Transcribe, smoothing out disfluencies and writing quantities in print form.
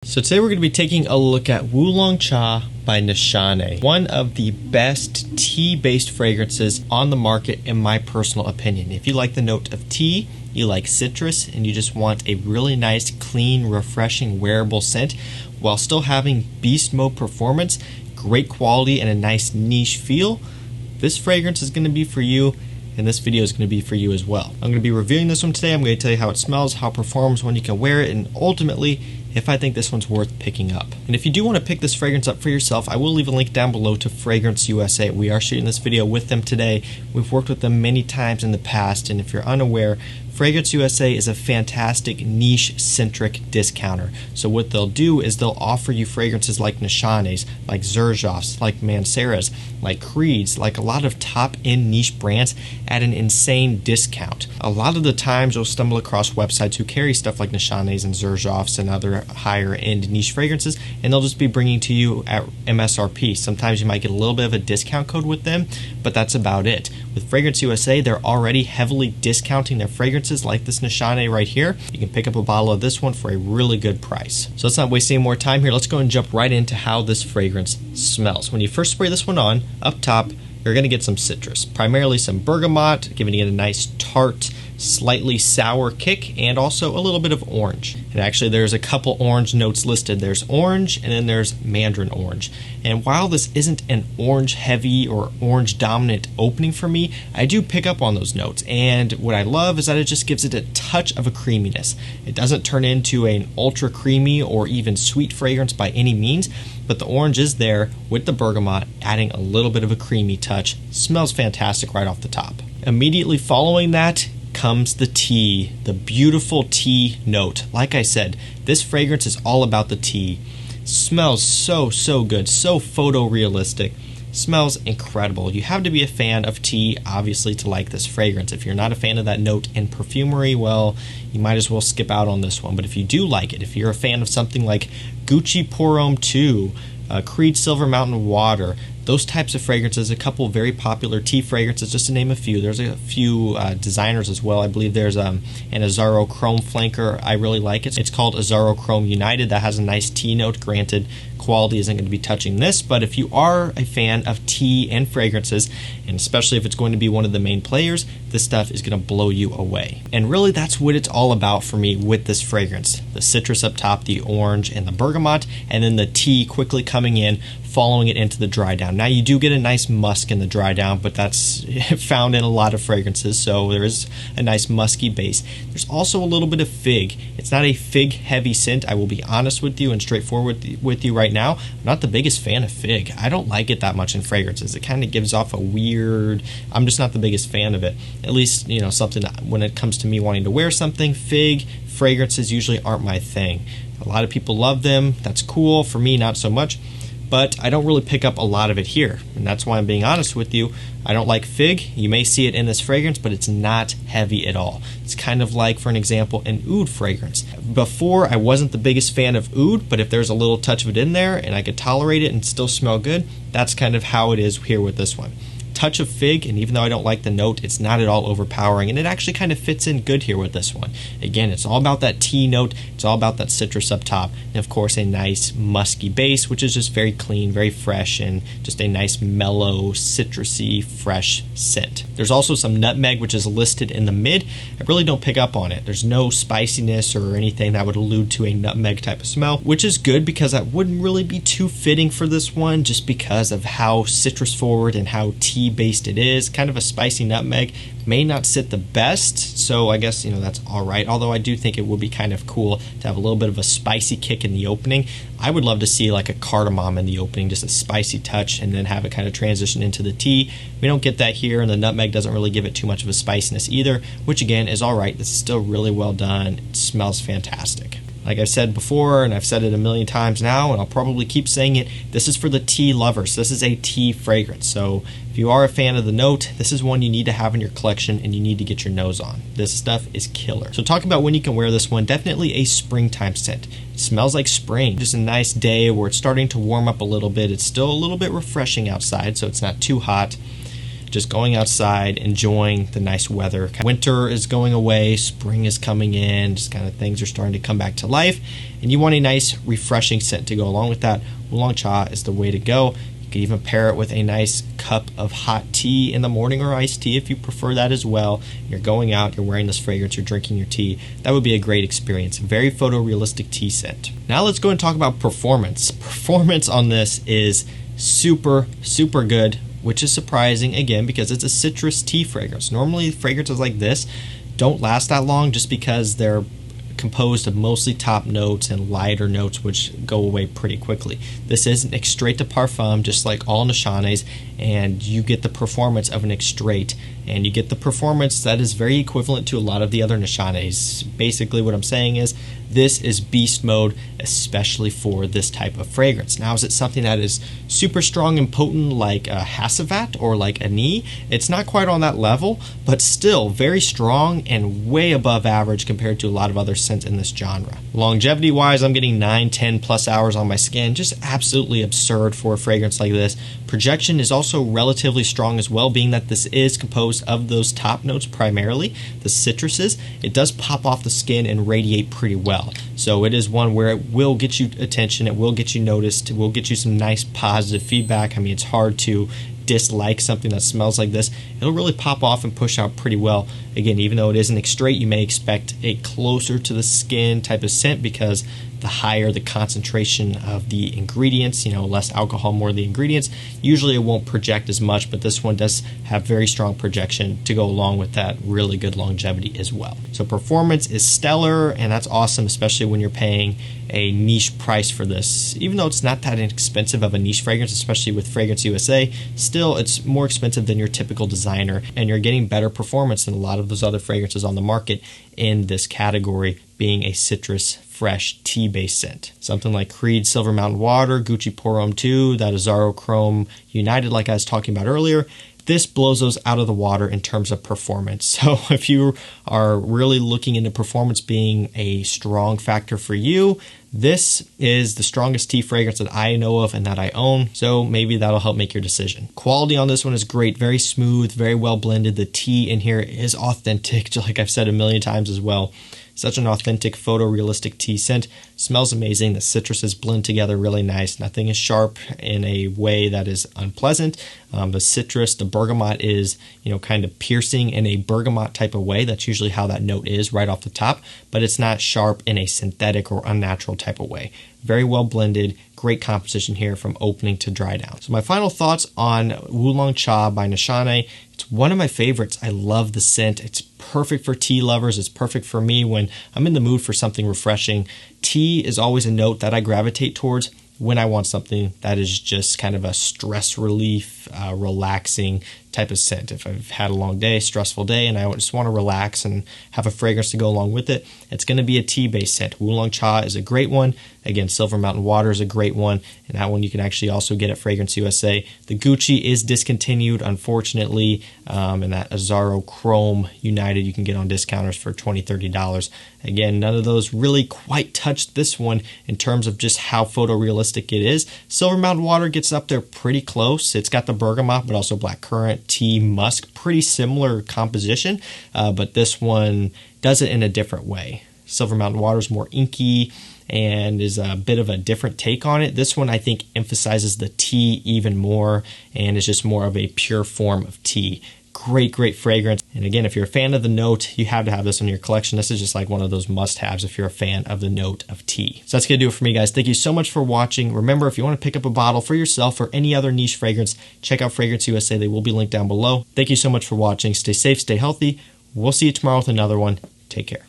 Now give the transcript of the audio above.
So today we're going to be taking a look at Wulong Cha by Nishane, one of the best tea-based fragrances on the market in my personal opinion. If you like the note of tea, you like citrus, and you just want a really nice, clean, refreshing, wearable scent while still having beast mode performance, great quality, and a nice niche feel, this fragrance is going to be for you. And this video is going to be for you as well. I'm going to be reviewing this one today. I'm going to tell you how it smells, how it performs, when you can wear it, and ultimately if I think this one's worth picking up. And if you do want to pick this fragrance up for yourself, I will leave a link down below to Fragrance USA. We are shooting this video with them today. We've worked with them many times in the past, and if you're unaware, Fragrance USA is a fantastic niche-centric discounter. So what they'll do is they'll offer you fragrances like Nishane's, like Xerjoff's, like Mancera's, like Creed's, like a lot of top-end niche brands at an insane discount. A lot of the times you'll stumble across websites who carry stuff like Nishane's and Xerjoff's and other higher-end niche fragrances, and they'll just be bringing to you at MSRP. Sometimes you might get a little bit of a discount code with them, but that's about it. With Fragrance USA, they're already heavily discounting their fragrances like this Nishane right here. You can pick up a bottle of this one for a really good price. So let's not waste any more time here. Let's go and jump right into how this fragrance smells. When you first spray this one on, up top, you're going to get some citrus, primarily some bergamot, giving it a nice tart, slightly sour kick, and also a little bit of orange. And actually there's a couple orange notes listed. There's orange and then there's mandarin orange. And while this isn't an orange heavy or orange dominant opening for me, I do pick up on those notes. And what I love is that it just gives it a touch of a creaminess. It doesn't turn into an ultra creamy or even sweet fragrance by any means, but the orange is there with the bergamot, adding a little bit of a creamy touch. Smells fantastic right off the top. Immediately following that comes the tea, the beautiful tea note. Like I said, this fragrance is all about the tea. Smells so good, so photorealistic. Smells incredible. You have to be a fan of tea, obviously, to like this fragrance. If you're not a fan of that note in perfumery, well, you might as well skip out on this one. But if you do like it, if you're a fan of something like Gucci Pour Homme 2, Creed Silver Mountain Water, those types of fragrances, a couple very popular tea fragrances, just to name a few. There's a few designers as well. I believe there's an Azzaro Chrome flanker. I really like it. It's called Azzaro Chrome United. That has a nice tea note. Granted, quality isn't going to be touching this, but if you are a fan of tea and fragrances, and especially if it's going to be one of the main players, this stuff is going to blow you away. And really, that's what it's all about for me with this fragrance. The citrus up top, the orange, and the bergamot, and then the tea quickly coming in, following it into the dry down. Now you do get a nice musk in the dry down, but that's found in a lot of fragrances, so there is a nice musky base. There's also a little bit of fig. It's not a fig heavy scent, I will be honest with you and straightforward with you right now. I'm not the biggest fan of fig. I don't like it that much in fragrances. It kind of gives off a weird, I'm just not the biggest fan of it. At least, you know, something that when it comes to me wanting to wear something, fig fragrances usually aren't my thing. A lot of people love them. That's cool. For me, not so much. But I don't really pick up a lot of it here, and that's why I'm being honest with you. I don't like fig. You may see it in this fragrance, but it's not heavy at all. It's kind of like, for an example, an oud fragrance. Before, I wasn't the biggest fan of oud, but if there's a little touch of it in there and I could tolerate it and still smell good, that's kind of how it is here with this one. Touch of fig, and even though I don't like the note, it's not at all overpowering, and it actually kind of fits in good here with this one. Again, it's all about that tea note, it's all about that citrus up top, and of course a nice musky base, which is just very clean, very fresh, and just a nice mellow, citrusy, fresh scent. There's also some nutmeg, which is listed in the mid. I really don't pick up on it. There's no spiciness or anything that would allude to a nutmeg type of smell, which is good because that wouldn't really be too fitting for this one, just because of how citrus forward and how tea based it is. Kind of a spicy nutmeg may not sit the best, so I guess, you know, that's alright, although I do think it would be kind of cool to have a little bit of a spicy kick in the opening. I would love to see like a cardamom in the opening, just a spicy touch, and then have it kind of transition into the tea. We don't get that here, and the nutmeg doesn't really give it too much of a spiciness either, which again is alright. This is still really well done. It smells fantastic. Like I've said before, and I've said it a million times now, and I'll probably keep saying it, this is for the tea lovers. This is a tea fragrance. So if you are a fan of the note, this is one you need to have in your collection and you need to get your nose on. This stuff is killer. So talking about when you can wear this one, definitely a springtime scent. It smells like spring. Just a nice day where it's starting to warm up a little bit. It's still a little bit refreshing outside, so it's not too hot. just going outside, enjoying the nice weather. Winter is going away, spring is coming in, just kind of things are starting to come back to life, and you want a nice refreshing scent to go along with that. Wulong cha is the way to go. You could even pair it with a nice cup of hot tea in the morning, or iced tea if you prefer that as well. You're going out, you're wearing this fragrance, you're drinking your tea. That would be a great experience. Very photorealistic tea scent. Now let's go and talk about performance. Performance on this is super good, which is surprising again because it's a citrus tea fragrance. Normally fragrances like this don't last that long just because they're composed of mostly top notes and lighter notes which go away pretty quickly. This is an extrait de parfum, just like all Nishanes, and you get the performance of an extrait, and you get the performance that is very equivalent to a lot of the other Nishanes. Basically what I'm saying is this is beast mode, especially for this type of fragrance. Now, is it something that is super strong and potent like a Hassavat or like a Ni? It's not quite on that level, but still very strong and way above average compared to a lot of other scents in this genre. Longevity wise, I'm getting 9-10 plus hours on my skin. Just absolutely absurd for a fragrance like this. Projection is also relatively strong as well, being that this is composed of those top notes primarily, the citruses. It does pop off the skin and radiate pretty well. So it is one where it will get you attention, it will get you noticed, it will get you some nice positive feedback. I mean, it's hard to dislike something that smells like this. It'll really pop off and push out pretty well. Again, even though it is an extrait, you may expect a closer to the skin type of scent because the higher the concentration of the ingredients, less alcohol, more of the ingredients, usually it won't project as much, but this one does have very strong projection to go along with that really good longevity as well. So performance is stellar, and that's awesome, especially when you're paying a niche price for this. Even though it's not that inexpensive of a niche fragrance, especially with Fragrance USA, still it's more expensive than your typical designer, and you're getting better performance than a lot of those other fragrances on the market in this category, being a citrus fresh tea-based scent. Something like Creed Silver Mountain Water, Gucci Pour Homme 2, that Azzaro Chrome United like I was talking about earlier, this blows those out of the water in terms of performance. So if you are really looking into performance being a strong factor for you, this is the strongest tea fragrance that I know of and that I own, so maybe that'll help make your decision. Quality on this one is great, very smooth, very well blended. The tea in here is authentic, just like I've said a million times as well. Such an authentic photorealistic tea scent. Smells amazing. The citruses blend together really nice. Nothing is sharp in a way that is unpleasant. The citrus, the bergamot is, kind of piercing in a bergamot type of way. That's usually how that note is right off the top, but it's not sharp in a synthetic or unnatural type of way. Very well blended, great composition here from opening to dry down. So my final thoughts on Wulong Cha by Nishane. It's one of my favorites. I love the scent. It's perfect for tea lovers. It's perfect for me when I'm in the mood for something refreshing. Tea is always a note that I gravitate towards when I want something that is just kind of a stress relief, relaxing type of scent. If I've had a long day, stressful day, and I just want to relax and have a fragrance to go along with it, it's going to be a tea-based scent. Wulong Cha is a great one. Again, Silver Mountain Water is a great one, and that one you can actually also get at Fragrance USA. The Gucci is discontinued, unfortunately, and that Azzaro Chrome United you can get on discounters for $20, $30. Again, none of those really quite touched this one in terms of just how photorealistic it is. Silver Mountain Water gets up there pretty close. It's got the bergamot, but also blackcurrant, tea, musk, pretty similar composition, but this one does it in a different way. Silver Mountain Water is more inky and is a bit of a different take on it. This one I think emphasizes the tea even more and is just more of a pure form of tea. Great fragrance. And again, if you're a fan of the note, you have to have this in your collection. This is just like one of those must-haves if you're a fan of the note of tea. So that's going to do it for me, guys. Thank you so much for watching. Remember, if you want to pick up a bottle for yourself or any other niche fragrance, check out Fragrance USA. They will be linked down below. Thank you so much for watching. Stay safe, stay healthy. We'll see you tomorrow with another one. Take care.